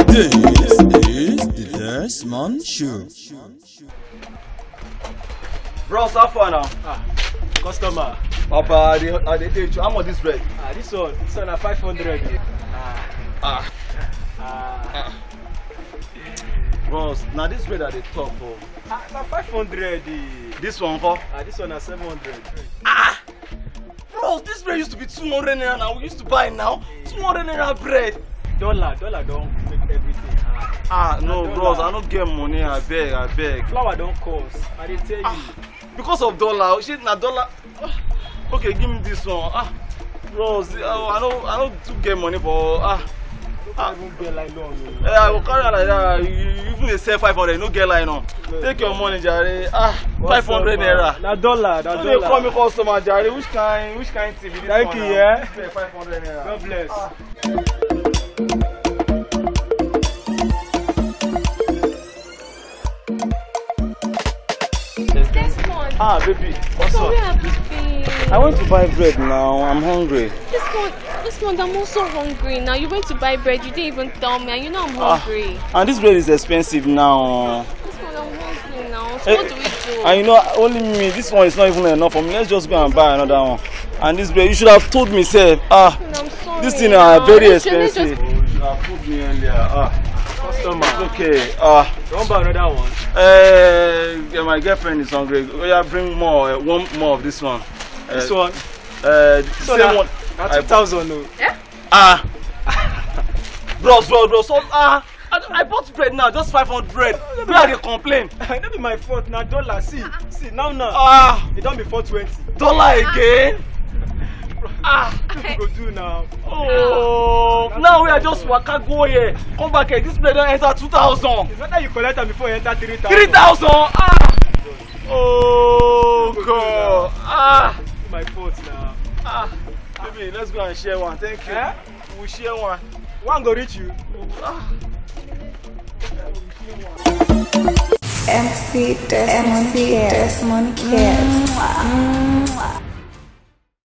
This is the Desmond Show. Bros, how far now? Customer. Papa, I dey how much this bread? This one at 500. Bros, now this bread that they talk for. Now 500. This one, huh? This one at 700. Bros, this bread used to be 200 naira now. We used to buy now 200 naira bread. Dollar don't make everything high. No, bros, I don't get money. I beg. Flour don't cost. I dey tell you. Because of dollar, shit na dollar. Okay, give me this one. Bros, I don't too get money for. I don't get like long. I will carry like that. You even say 500, no get line on. Take your money, Jare. 500 naira. Na dollar. Don't call me customer, Jare. Which kind TV? Thank you, yeah. 500 naira. God bless. Baby, what's So up? where have you been? I went to buy bread now. I'm hungry. This month I'm also hungry now. You went to buy bread, you didn't even tell me, and you know I'm hungry. And this bread is expensive now. This month I'm hungry now. So what do we do? And you know, only me, this one is not even enough for me. Let's just go and buy another one. And this bread, you should have told me, sir. I'm sorry. This thing are very expensive. Just... Oh, you should have told me earlier. Customer. It's okay. Don't buy another one. Yeah, my girlfriend is hungry. Oh yeah, bring more. One more of this one. This one. Same one. That's 2,000 no. Yeah? Bros. So I bought bread now, just 500 bread. Where are they complain? That be my fault. Now dollar. See now. It don't be 420. Dollar again? What you go do now? Oh, now we are just waka go here. Come back here. This bread don't enter 2,000. It's better you collect them before you enter 3,000. 3,000? Oh God. It's my fault now. Baby, let's go and share one. Thank you. We'll share one. One go reach you. MC Desmond Cares.